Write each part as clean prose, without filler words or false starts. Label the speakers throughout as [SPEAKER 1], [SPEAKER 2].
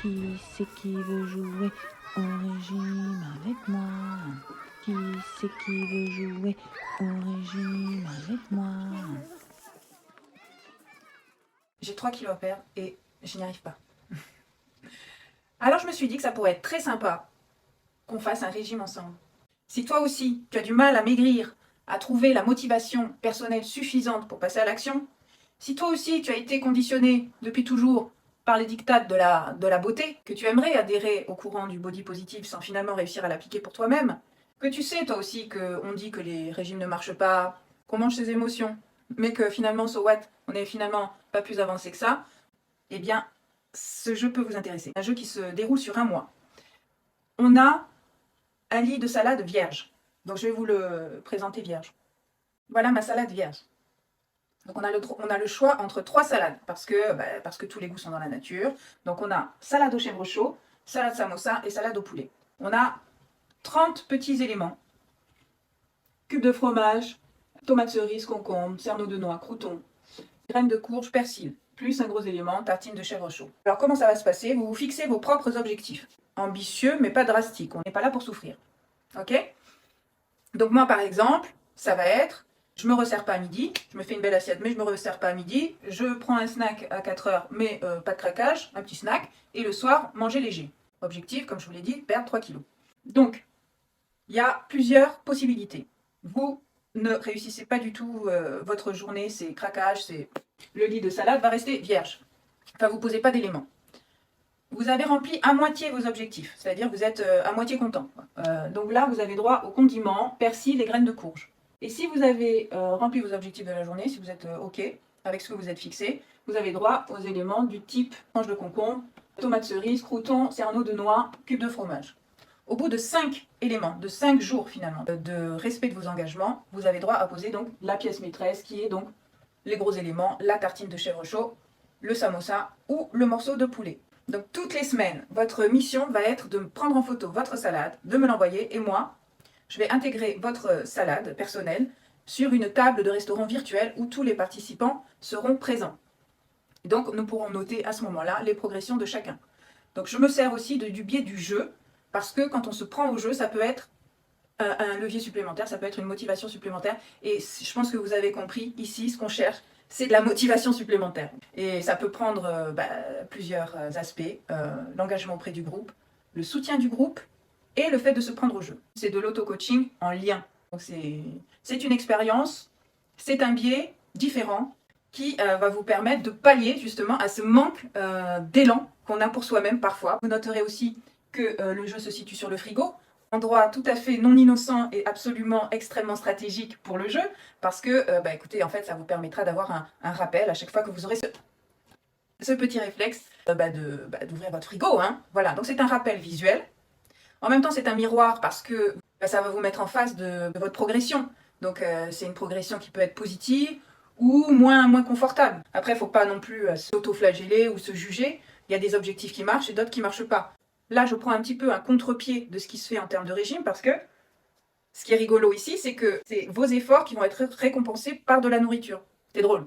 [SPEAKER 1] Qui c'est qui veut jouer au régime avec moi? Qui c'est qui veut jouer au régime avec moi?
[SPEAKER 2] J'ai 3 kilos à perdre et je n'y arrive pas. Alors je me suis dit que ça pourrait être très sympa qu'on fasse un régime ensemble. Si toi aussi tu as du mal à maigrir, à trouver la motivation personnelle suffisante pour passer à l'action, si toi aussi tu as été conditionné depuis toujours par les diktats de la beauté, que tu aimerais adhérer au courant du body positive sans finalement réussir à l'appliquer pour toi-même, que tu sais toi aussi qu'on dit que les régimes ne marchent pas, qu'on mange ses émotions, mais que finalement, so what, on n'est finalement pas plus avancé que ça, eh bien, ce jeu peut vous intéresser. Un jeu qui se déroule sur un mois. On a un lit de salade vierge. Donc je vais vous le présenter vierge. Voilà ma salade vierge. Donc on a le choix entre 3 salades, parce que tous les goûts sont dans la nature. Donc on a salade au chèvre chaud, salade samosa et salade au poulet. On a 30 petits éléments. Cube de fromage, tomates cerises, concombre, cerneaux de noix, croûtons, graines de courge, persil, plus un gros élément, tartine de chèvre chaud. Alors comment ça va se passer? Vous vous fixez vos propres objectifs. Ambitieux mais pas drastiques, on n'est pas là pour souffrir. Ok? Donc moi par exemple, ça va être, je me resserre pas à midi, je me fais une belle assiette mais je me resserre pas à midi, je prends un snack à 4 heures mais pas de craquage, un petit snack, et le soir, manger léger. Objectif, comme je vous l'ai dit, perdre 3 kilos. Donc, il y a plusieurs possibilités. Vous ne réussissez pas du tout votre journée, c'est craquage, c'est le lit de salade va rester vierge. Enfin, vous ne posez pas d'éléments. Vous avez rempli à moitié vos objectifs, c'est-à-dire vous êtes à moitié content. Donc là, vous avez droit aux condiments, persil et graines de courge. Et si vous avez rempli vos objectifs de la journée, si vous êtes OK avec ce que vous êtes fixé, vous avez droit aux éléments du type tranche de concombre, tomates cerises, croûtons, cerneaux de noix, cube de fromage. Au bout de 5 éléments, de 5 jours finalement, de respect de vos engagements, vous avez droit à poser donc la pièce maîtresse qui est donc les gros éléments, la tartine de chèvre chaud, le samosa ou le morceau de poulet. Donc toutes les semaines, votre mission va être de prendre en photo votre salade, de me l'envoyer et moi, je vais intégrer votre salade personnelle sur une table de restaurant virtuel où tous les participants seront présents. Donc nous pourrons noter à ce moment-là les progressions de chacun. Donc je me sers aussi du biais du jeu, parce que quand on se prend au jeu, ça peut être un levier supplémentaire, ça peut être une motivation supplémentaire. Et je pense que vous avez compris, ici, ce qu'on cherche, c'est de la motivation supplémentaire. Et ça peut prendre plusieurs aspects. L'engagement auprès du groupe, le soutien du groupe et le fait de se prendre au jeu. C'est de l'auto-coaching en lien. Donc c'est une expérience, c'est un biais différent qui va vous permettre de pallier justement à ce manque d'élan qu'on a pour soi-même parfois. Vous noterez aussi que le jeu se situe sur le frigo, endroit tout à fait non innocent et absolument extrêmement stratégique pour le jeu, parce que, écoutez, en fait, ça vous permettra d'avoir un rappel à chaque fois que vous aurez ce petit réflexe d'ouvrir votre frigo. Hein. Voilà, donc c'est un rappel visuel. En même temps, c'est un miroir parce que ça va vous mettre en face de votre progression. Donc, c'est une progression qui peut être positive ou moins confortable. Après, il ne faut pas non plus s'auto-flageller ou se juger. Il y a des objectifs qui marchent et d'autres qui ne marchent pas. Là, je prends un petit peu un contre-pied de ce qui se fait en termes de régime parce que ce qui est rigolo ici, c'est que c'est vos efforts qui vont être récompensés par de la nourriture. C'est drôle.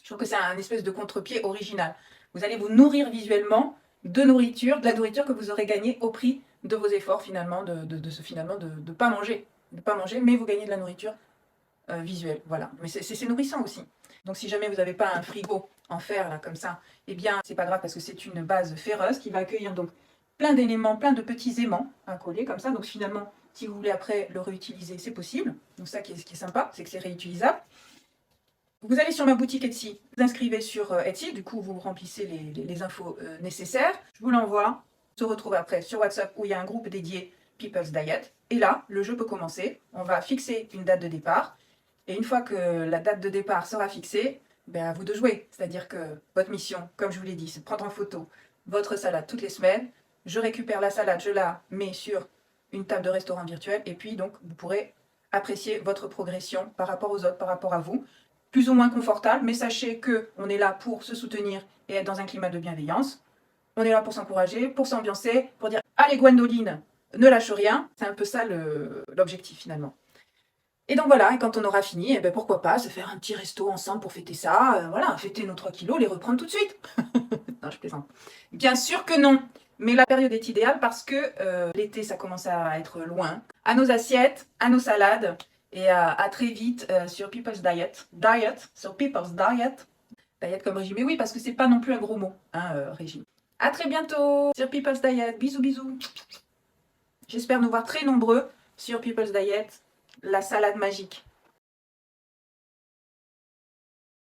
[SPEAKER 2] Je trouve que c'est un espèce de contre-pied original. Vous allez vous nourrir visuellement de la nourriture que vous aurez gagnée au prix de vos efforts finalement, de pas manger. De pas manger, mais vous gagnez de la nourriture visuelle. Voilà. Mais c'est nourrissant aussi. Donc si jamais vous n'avez pas un frigo en fer là comme ça, eh bien c'est pas grave parce que c'est une base ferreuse qui va accueillir donc plein d'éléments, plein de petits aimants à coller comme ça. Donc finalement, si vous voulez après le réutiliser, c'est possible. Donc ça qui est sympa, c'est que c'est réutilisable. Vous allez sur ma boutique Etsy, vous inscrivez sur Etsy, du coup vous remplissez les infos nécessaires. Je vous l'envoie. On se retrouve après sur WhatsApp où il y a un groupe dédié People's Diet. Et là, le jeu peut commencer. On va fixer une date de départ. Et une fois que la date de départ sera fixée, à vous de jouer. C'est-à-dire que votre mission, comme je vous l'ai dit, c'est de prendre en photo votre salade toutes les semaines. Je récupère la salade, je la mets sur une table de restaurant virtuel. Et puis donc, vous pourrez apprécier votre progression par rapport aux autres, par rapport à vous. Plus ou moins confortable, mais sachez qu'on est là pour se soutenir et être dans un climat de bienveillance. On est là pour s'encourager, pour s'ambiancer, pour dire « Allez Gwendoline, ne lâche rien ». C'est un peu ça l'objectif finalement. Et donc voilà, et quand on aura fini, eh ben pourquoi pas se faire un petit resto ensemble pour fêter ça, voilà, fêter nos 3 kilos, les reprendre tout de suite. Non, je plaisante. Bien sûr que non, mais la période est idéale parce que l'été, ça commence à être loin. À nos assiettes, à nos salades, et à très vite sur People's Diet. Sur People's Diet. Diet comme régime. Mais oui, parce que c'est pas non plus un gros mot, hein, régime. À très bientôt sur People's Diet. Bisous, bisous. J'espère nous voir très nombreux sur People's Diet, la salade magique.